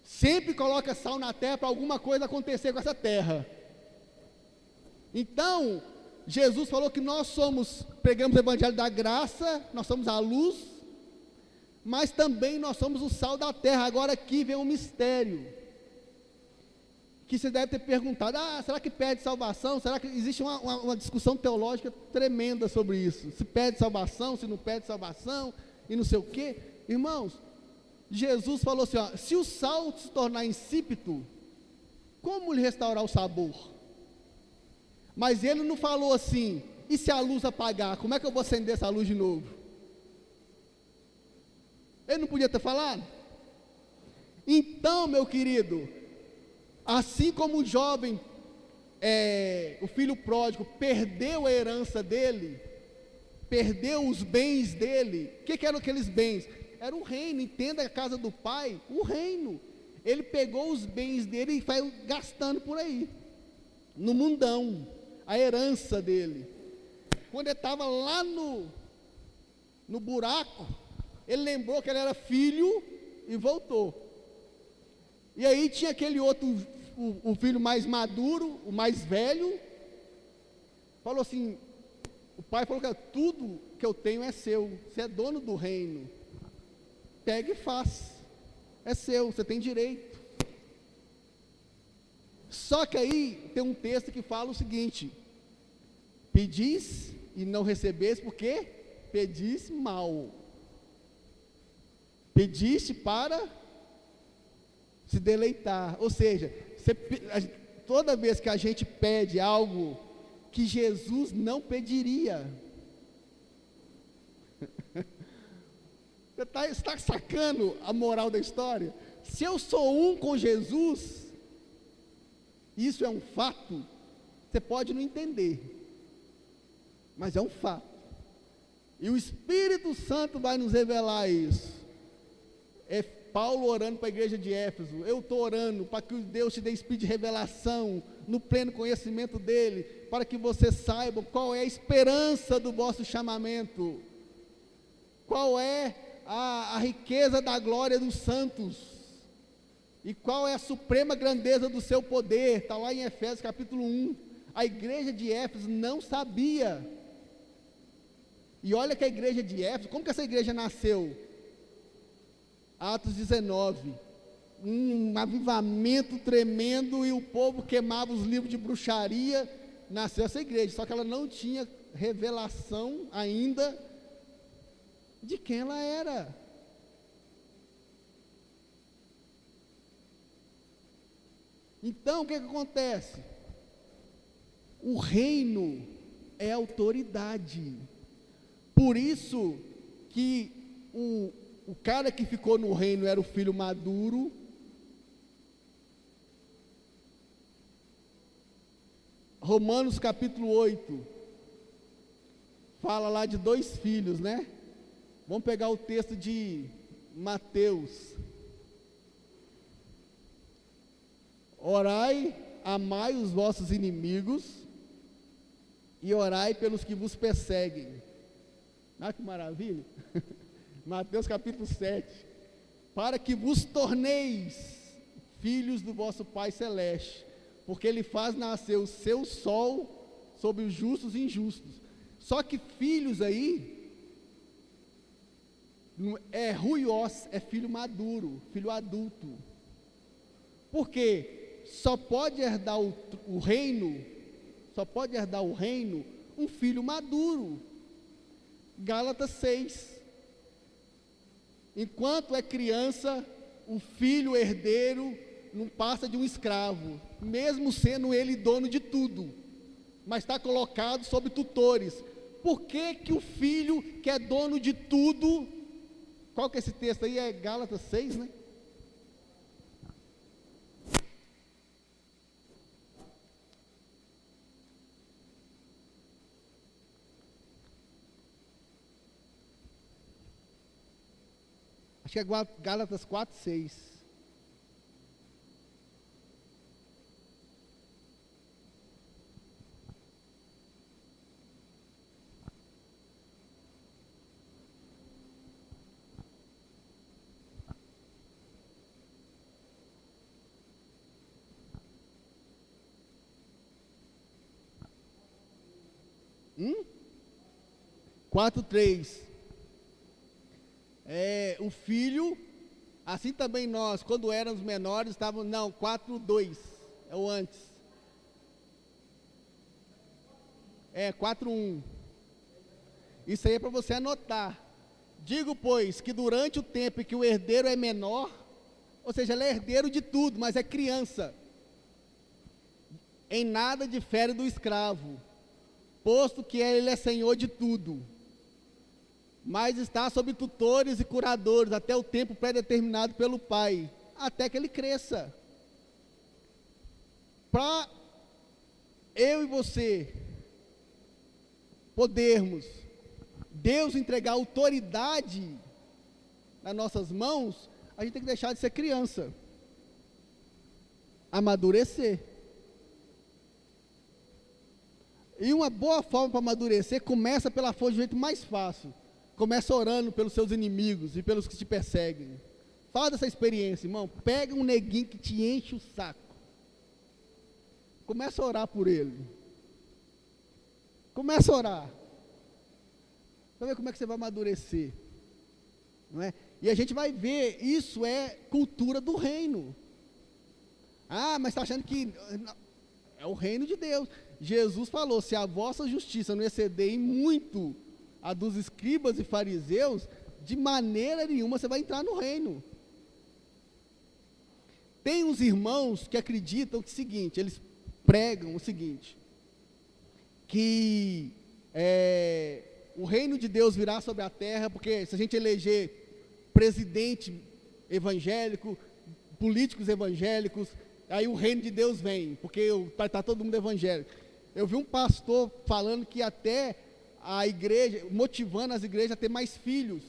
Sempre coloca sal na terra para alguma coisa acontecer com essa terra. Então, Jesus falou que nós pregamos o evangelho da graça, nós somos a luz, mas também nós somos o sal da terra. Agora aqui vem um mistério, que você deve ter perguntado, será que perde salvação? Será que existe uma discussão teológica tremenda sobre isso, se perde salvação, se não perde salvação, e não sei o quê. Irmãos, Jesus falou assim, se o sal se tornar insípido, como lhe restaurar o sabor? Mas ele não falou assim, e se a luz apagar, como é que eu vou acender essa luz de novo? Ele não podia ter falado? Então, meu querido, assim como o jovem, o filho pródigo, perdeu a herança dele, perdeu os bens dele. O que eram aqueles bens? Era o reino, entenda a casa do pai, o reino. Ele pegou os bens dele e foi gastando por aí, no mundão, a herança dele. Quando ele estava lá no buraco, ele lembrou que ele era filho e voltou. E aí tinha aquele outro, o filho mais maduro, o mais velho, falou assim, o pai falou que tudo que eu tenho é seu, você é dono do reino, pega e faz, é seu, você tem direito. Só que aí tem um texto que fala o seguinte, pedis e não recebeste, porque pedis mal, pediste para se deleitar, ou seja, toda vez que a gente pede algo que Jesus não pediria, você está sacando a moral da história? Se eu sou um com Jesus, isso é um fato, você pode não entender, mas é um fato, e o Espírito Santo vai nos revelar isso. Paulo orando para a igreja de Éfeso, eu estou orando para que Deus te dê espírito de revelação, no pleno conhecimento dEle, para que você saiba qual é a esperança do vosso chamamento, qual é a riqueza da glória dos santos, e qual é a suprema grandeza do seu poder, está lá em Efésios capítulo 1, a igreja de Éfeso não sabia, e olha que a igreja de Éfeso, como que essa igreja nasceu? Atos 19, um avivamento tremendo, e o povo queimava os livros de bruxaria, nasceu essa igreja, só que ela não tinha revelação ainda de quem ela era. Então o que acontece? O reino é autoridade, por isso que o cara que ficou no reino era o filho maduro. Romanos capítulo 8, fala lá de 2 filhos, né? Vamos pegar o texto de Mateus. Orai, amai os vossos inimigos, e orai pelos que vos perseguem. Ah, que maravilha! Mateus capítulo 7, para que vos torneis filhos do vosso Pai Celeste, porque Ele faz nascer o seu sol sobre os justos e injustos. Só que filhos aí, é ruiós, é filho maduro, filho adulto, porque só pode herdar o reino, um filho maduro. Gálatas 6, enquanto é criança, o filho herdeiro não passa de um escravo, mesmo sendo ele dono de tudo, mas está colocado sob tutores. Por que que o filho que é dono de tudo, qual que é esse texto aí? É Gálatas 6, né? Acho que é Gálatas 4, 6. 4:3. O filho, assim também nós, quando éramos menores, estávamos, não, 4:2, é o antes. 4:1. Isso aí é para você anotar. Digo, pois, que durante o tempo em que o herdeiro é menor, ou seja, ele é herdeiro de tudo, mas é criança, em nada difere do escravo, posto que ele é senhor de tudo, mas está sob tutores e curadores até o tempo pré-determinado pelo pai, até que ele cresça. Para eu e você podermos Deus entregar autoridade nas nossas mãos, a gente tem que deixar de ser criança, amadurecer. E uma boa forma para amadurecer começa pela força do jeito mais fácil. Começa orando pelos seus inimigos e pelos que te perseguem. Fala dessa experiência, irmão. Pega um neguinho que te enche o saco. Começa a orar por ele. Começa a orar. Para ver como é que você vai amadurecer. Não é? E a gente vai ver, isso é cultura do reino. Mas está achando que é o reino de Deus. Jesus falou, se a vossa justiça não exceder em muito a dos escribas e fariseus, de maneira nenhuma você vai entrar no reino. Tem uns irmãos que acreditam que é o seguinte, eles pregam o seguinte, que o reino de Deus virá sobre a terra, porque se a gente eleger presidente evangélico, políticos evangélicos, aí o reino de Deus vem, porque está todo mundo evangélico. Eu vi um pastor falando que até a igreja, motivando as igrejas a ter mais filhos,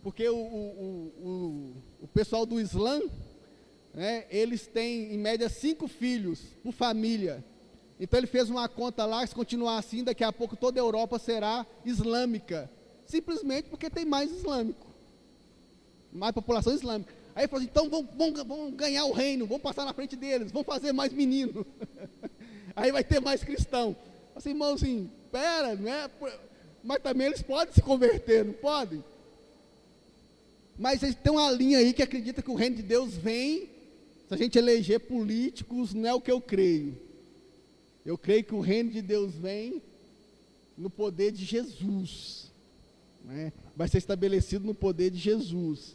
porque o pessoal do Islã, né, eles têm em média 5 filhos por família. Então ele fez uma conta lá, se continuar assim, daqui a pouco toda a Europa será islâmica, simplesmente porque tem mais islâmico, mais população islâmica. Aí ele falou assim, então vamos ganhar o reino, vamos passar na frente deles, vamos fazer mais menino, aí vai ter mais cristão. Assim, irmão, assim, pera, né? Mas também eles podem se converter, não podem? Mas tem uma linha aí que acredita que o reino de Deus vem, se a gente eleger políticos, não é o que eu creio. Eu creio que o reino de Deus vem no poder de Jesus, né? Vai ser estabelecido no poder de Jesus.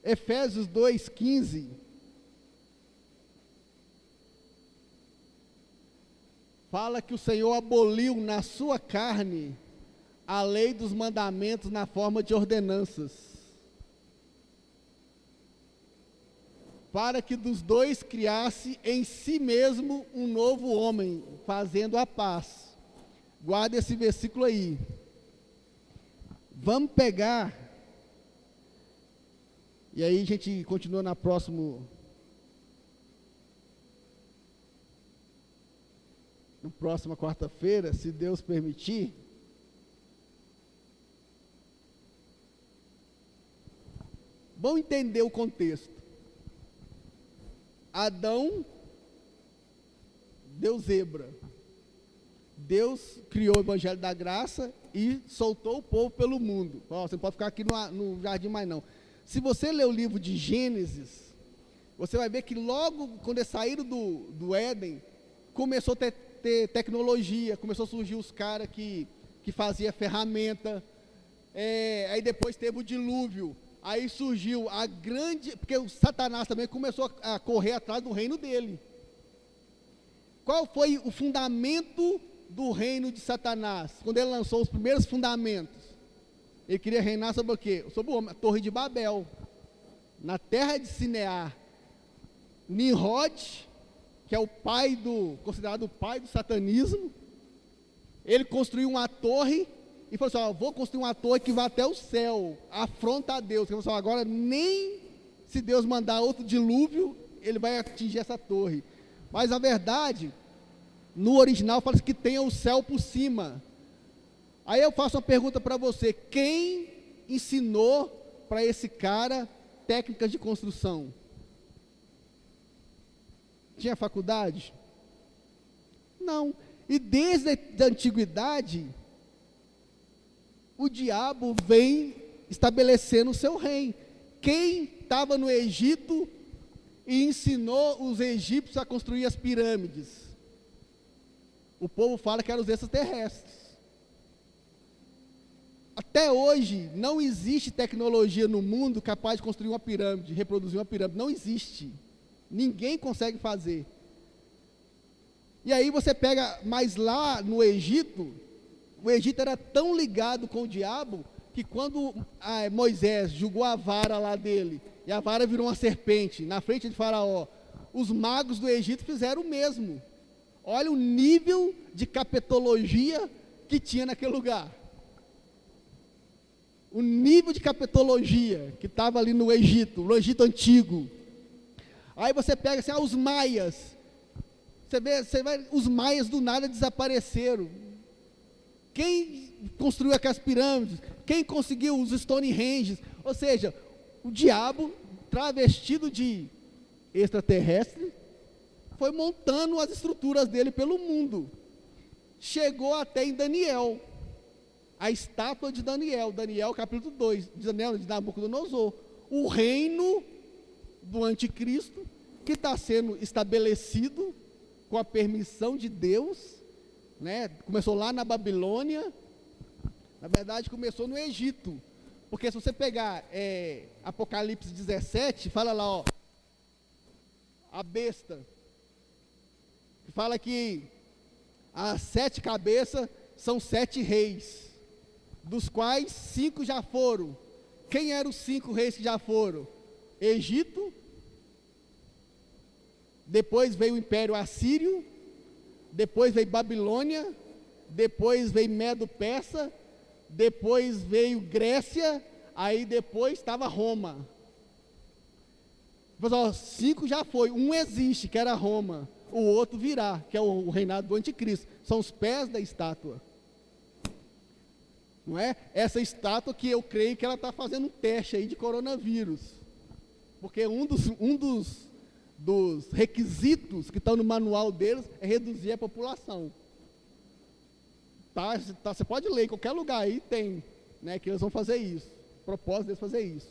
Efésios 2:15 fala que o Senhor aboliu na sua carne a lei dos mandamentos na forma de ordenanças, para que dos dois criasse em si mesmo um novo homem, fazendo a paz. Guarda esse versículo aí. Vamos pegar, e aí a gente continua na próxima quarta-feira, se Deus permitir. Vamos entender o contexto. Adão deu zebra. Deus criou o evangelho da graça e soltou o povo pelo mundo. Você não pode ficar aqui no jardim mais não. Se você ler o livro de Gênesis, você vai ver que logo quando eles saíram do Éden, começou a ter tecnologia, começou a surgir os caras que faziam ferramenta, aí depois teve o dilúvio, aí surgiu a grande, porque o Satanás também começou a correr atrás do reino dele. Qual foi o fundamento do reino de Satanás? Quando ele lançou os primeiros fundamentos, ele queria reinar sobre o quê? Sobre a Torre de Babel, na terra de Sinear. Nimrod, que é considerado o pai do satanismo, ele construiu uma torre e falou assim, vou construir uma torre que vai até o céu, afronta a Deus. Ele falou assim, agora nem se Deus mandar outro dilúvio, ele vai atingir essa torre. Mas a verdade, no original fala que tem o céu por cima. Aí eu faço uma pergunta para você, quem ensinou para esse cara técnicas de construção? Tinha faculdade? Não. E desde a antiguidade, o diabo vem estabelecendo o seu reino. Quem estava no Egito e ensinou os egípcios a construir as pirâmides? O povo fala que eram os extraterrestres. Até hoje, não existe tecnologia no mundo capaz de construir uma pirâmide, reproduzir uma pirâmide. Não existe. Ninguém consegue fazer. E aí você pega, mas lá no Egito, o Egito era tão ligado com o diabo, que quando Moisés jogou a vara lá dele, e a vara virou uma serpente, na frente de Faraó, os magos do Egito fizeram o mesmo. Olha o nível de capetologia que tinha naquele lugar. O nível de capetologia que estava ali no Egito antigo. Aí você pega assim, os maias. Você vai, os maias do nada desapareceram. Quem construiu aquelas pirâmides? Quem conseguiu os Stonehenge? Ou seja, o diabo, travestido de extraterrestre, foi montando as estruturas dele pelo mundo. Chegou até em Daniel, a estátua de Daniel, capítulo 2, de Nabucodonosor, o reino do anticristo, que está sendo estabelecido com a permissão de Deus, né? Começou lá na Babilônia, na verdade começou no Egito, porque se você pegar Apocalipse 17, fala lá, ó, a besta, fala que as 7 cabeças são 7 reis, dos quais 5 já foram. Quem eram os 5 reis que já foram? Egito, depois veio o Império Assírio, depois veio Babilônia, depois veio Medo-Persa, depois veio Grécia, aí depois estava Roma. Pessoal, 5 já foi, um existe, que era Roma, o outro virá, que é o reinado do anticristo, são os pés da estátua. Não é? Essa estátua que eu creio que ela está fazendo um teste aí de coronavírus, porque um dos requisitos que estão no manual deles é reduzir a população. Tá, você pode ler, em qualquer lugar aí tem, né, que eles vão fazer isso, o propósito deles fazer isso.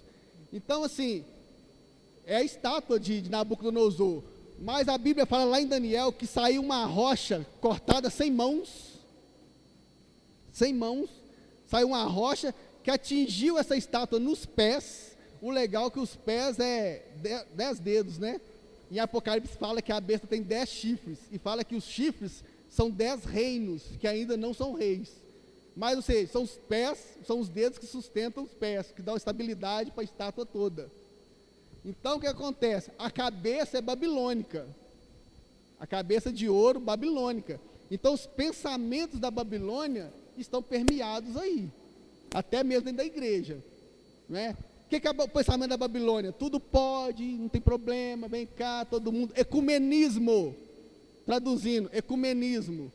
Então, assim, é a estátua de Nabucodonosor, mas a Bíblia fala lá em Daniel que saiu uma rocha cortada sem mãos, saiu uma rocha que atingiu essa estátua nos pés. O legal é que os pés é 10 dedos, né? Em Apocalipse fala que a besta tem 10 chifres, e fala que os chifres são 10 reinos, que ainda não são reis. Mas, ou seja, são os pés, são os dedos que sustentam os pés, que dão estabilidade para a estátua toda. Então, o que acontece? A cabeça é babilônica, a cabeça de ouro babilônica. Então, os pensamentos da Babilônia estão permeados aí, até mesmo dentro da igreja, né? O que é o pensamento da Babilônia? Tudo pode, não tem problema, vem cá, todo mundo. Ecumenismo, traduzindo, ecumenismo,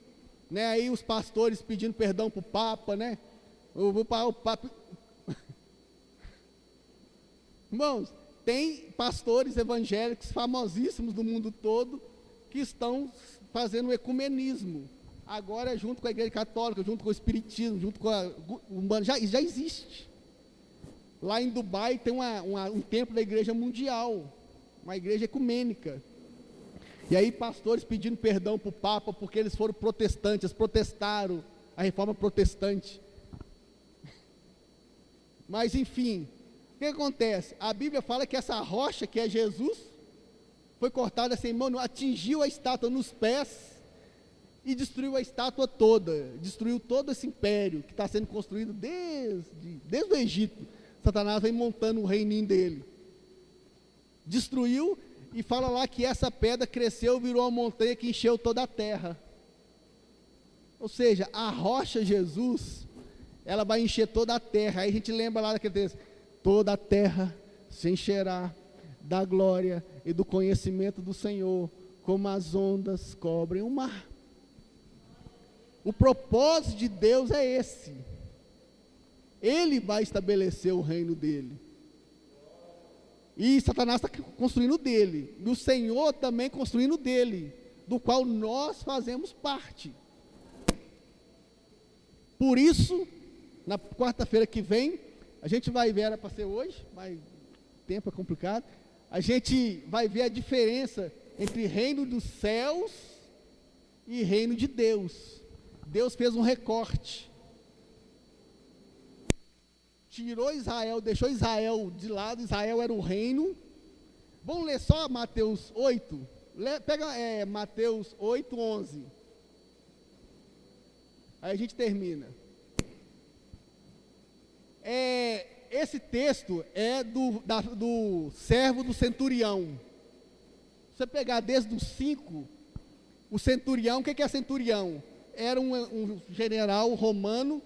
né? Aí os pastores pedindo perdão para o Papa, né? O Papa. Irmãos, tem pastores evangélicos famosíssimos do mundo todo que estão fazendo o ecumenismo. Agora, junto com a Igreja Católica, junto com o Espiritismo, junto com a Umbanda, já existe. Lá em Dubai tem um templo da Igreja Mundial, uma igreja ecumênica. E aí pastores pedindo perdão para o Papa, porque eles foram protestantes, eles protestaram a reforma protestante. Mas enfim, o que acontece? A Bíblia fala que essa rocha, que é Jesus, foi cortada sem mão, atingiu a estátua nos pés, e destruiu a estátua toda, destruiu todo esse império, que está sendo construído desde o Egito. Satanás vem montando o reininho dele. Destruiu, e fala lá que essa pedra cresceu, virou uma montanha que encheu toda a terra. Ou seja, a rocha Jesus, ela vai encher toda a terra. Aí a gente lembra lá daquele texto: toda a terra se encherá da glória e do conhecimento do Senhor, como as ondas cobrem o mar. O propósito de Deus é esse. Ele vai estabelecer o reino dele. E Satanás está construindo dele. E o Senhor também construindo dele, do qual nós fazemos parte. Por isso, na quarta-feira que vem, a gente vai ver, era para ser hoje, mas o tempo é complicado, a gente vai ver a diferença entre reino dos céus e reino de Deus. Deus fez um recorte, tirou Israel, deixou Israel de lado. Israel era o reino. Vamos ler só Mateus 8, pega Mateus 8, 11, aí a gente termina. Esse texto é do servo do centurião. Se você pegar desde os 5, o centurião, o que é centurião? Era um general romano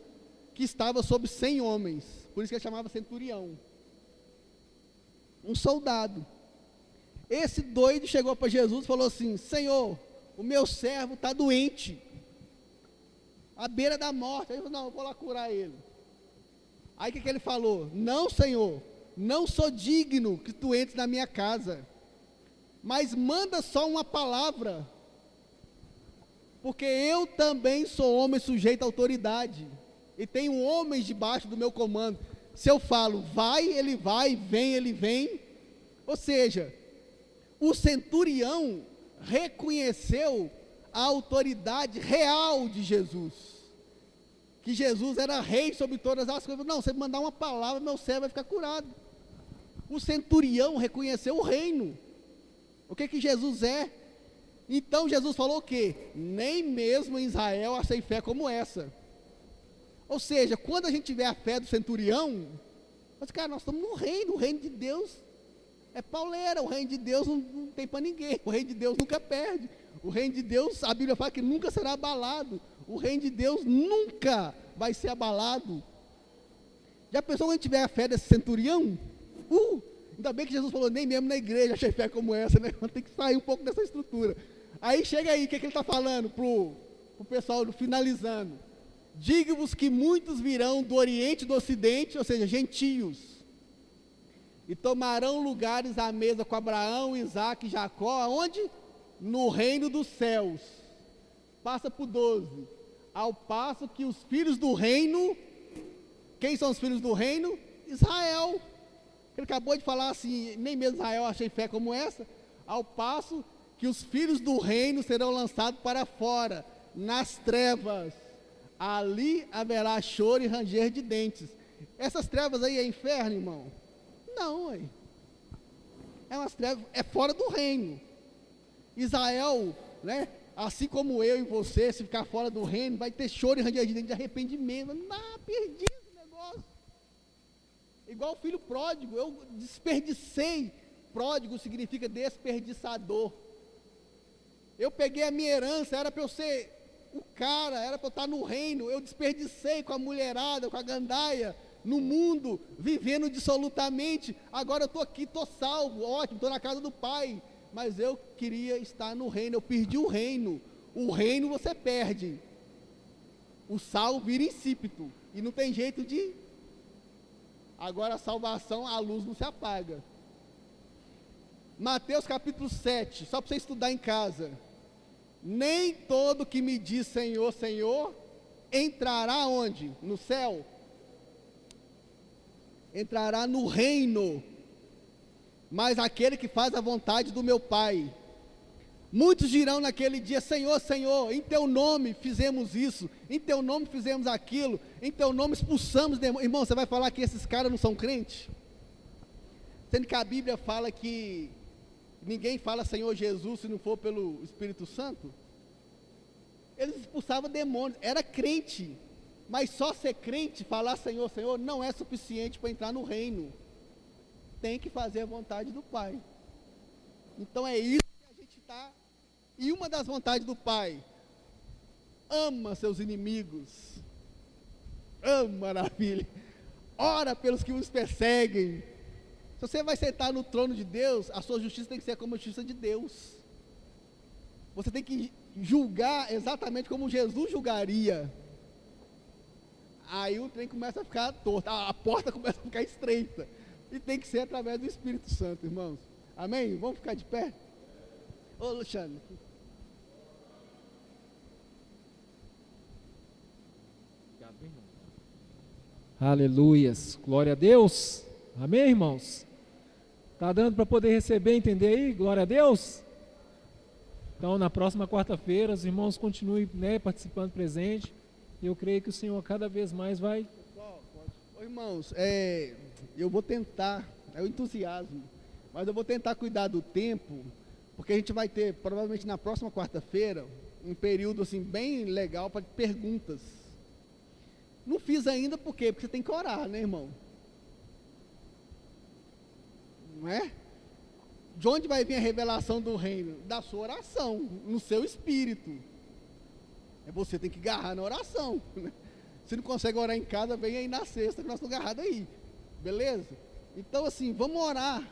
que estava sob 100 homens, por isso que ele chamava centurião, um soldado. Esse doido chegou para Jesus e falou assim: Senhor, o meu servo está doente, à beira da morte. Aí ele falou: não, eu vou lá curar ele. Aí o que ele falou? Não, Senhor, não sou digno que tu entres na minha casa, mas manda só uma palavra, porque eu também sou homem sujeito à autoridade, e tenho homens debaixo do meu comando. Se eu falo, vai, ele vai, vem, ele vem. Ou seja, o centurião reconheceu a autoridade real de Jesus, que Jesus era rei sobre todas as coisas. Não, você me mandar uma palavra, meu servo vai ficar curado. O centurião reconheceu o reino. O que Jesus é? Então Jesus falou o quê? Nem mesmo em Israel achei fé como essa. Ou seja, quando a gente tiver a fé do centurião, mas cara, nós estamos no reino. O reino de Deus é pauleira. O reino de Deus não tem para ninguém. O reino de Deus nunca perde. O reino de Deus, a Bíblia fala que nunca será abalado. O reino de Deus nunca vai ser abalado. Já pensou quando a gente tiver a fé desse centurião? Ainda bem que Jesus falou, nem mesmo na igreja achei fé como essa, né? Tem que sair um pouco dessa estrutura. Aí chega aí, o que ele está falando para o pessoal, finalizando? Digo-vos que muitos virão do Oriente e do Ocidente, ou seja, gentios, e tomarão lugares à mesa com Abraão, Isaque e Jacó. Aonde? No reino dos céus. Passa por 12. Ao passo que os filhos do reino, quem são os filhos do reino? Israel. Ele acabou de falar assim, nem mesmo Israel achei fé como essa. Ao passo que os filhos do reino serão lançados para fora, nas trevas. Ali haverá choro e ranger de dentes. Essas trevas aí é inferno, irmão? Não, é umas trevas, é fora do reino. Israel, né? Assim como eu e você, se ficar fora do reino, vai ter choro e ranger de dentes de arrependimento. Não, perdi esse negócio. Igual o filho pródigo, eu desperdicei. Pródigo significa desperdiçador. Eu peguei a minha herança, era para eu ser o cara, era para eu estar no reino. Eu desperdicei com a mulherada, com a gandaia, no mundo, vivendo dissolutamente. Agora eu estou aqui, estou salvo, ótimo, estou na casa do Pai. Mas eu queria estar no reino, eu perdi o reino. O reino você perde. O sal vira insípido. E não tem jeito de... Agora a salvação, a luz não se apaga. Mateus capítulo 7, só para você estudar em casa. Nem todo que me diz Senhor, Senhor, entrará onde? No céu? Entrará no reino, mas aquele que faz a vontade do meu Pai. Muitos dirão naquele dia, Senhor, Senhor, em teu nome fizemos isso, em teu nome fizemos aquilo, em teu nome expulsamos demônios. Irmão, você vai falar que esses caras não são crentes? Sendo que a Bíblia fala que ninguém fala Senhor Jesus se não for pelo Espírito Santo. Eles expulsavam demônios, era crente, mas só ser crente, falar Senhor, Senhor, não é suficiente para entrar no reino. Tem que fazer a vontade do Pai. Então é isso que a gente está. E uma das vontades do Pai: ama seus inimigos, ama, maravilha, ora pelos que os perseguem. Se você vai sentar no trono de Deus, a sua justiça tem que ser como a justiça de Deus. Você tem que julgar exatamente como Jesus julgaria. Aí o trem começa a ficar torto, a porta começa a ficar estreita. E tem que ser através do Espírito Santo, irmãos. Amém? Vamos ficar de pé? Ô, Luciano. Aleluias, glória a Deus. Amém, irmãos? Está dando para poder receber, entender aí? Glória a Deus. Então, na próxima quarta-feira, os irmãos continuem, né, participando presente. E eu creio que o Senhor cada vez mais vai. Ô, irmãos, eu vou tentar, é o entusiasmo, mas eu vou tentar cuidar do tempo, porque a gente vai ter, provavelmente na próxima quarta-feira, um período assim bem legal para perguntas. Não fiz ainda por quê? Porque você tem que orar, né, irmão? Não é? De onde vai vir a revelação do reino? Da sua oração, no seu espírito. Você tem que agarrar na oração. Se não consegue orar em casa, vem aí na sexta, que nós estamos agarrados aí. Beleza? Então, assim, vamos orar.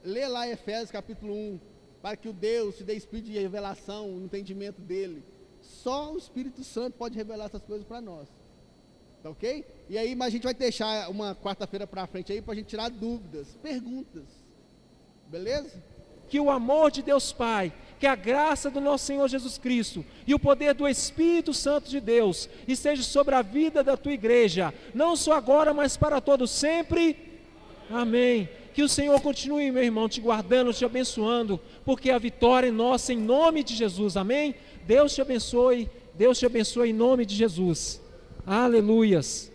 Lê lá Efésios capítulo 1, para que o Deus te dê espírito de revelação, no entendimento dele. Só o Espírito Santo pode revelar essas coisas para nós. Tá ok? E aí, mas a gente vai deixar uma quarta-feira para frente aí, para a gente tirar dúvidas, perguntas. Beleza? Que o amor de Deus Pai, que a graça do nosso Senhor Jesus Cristo e o poder do Espírito Santo de Deus esteja sobre a vida da tua igreja, não só agora, mas para todos sempre. Amém. Que o Senhor continue, meu irmão, te guardando, te abençoando, porque a vitória é nossa em nome de Jesus. Amém. Deus te abençoe em nome de Jesus. Aleluias.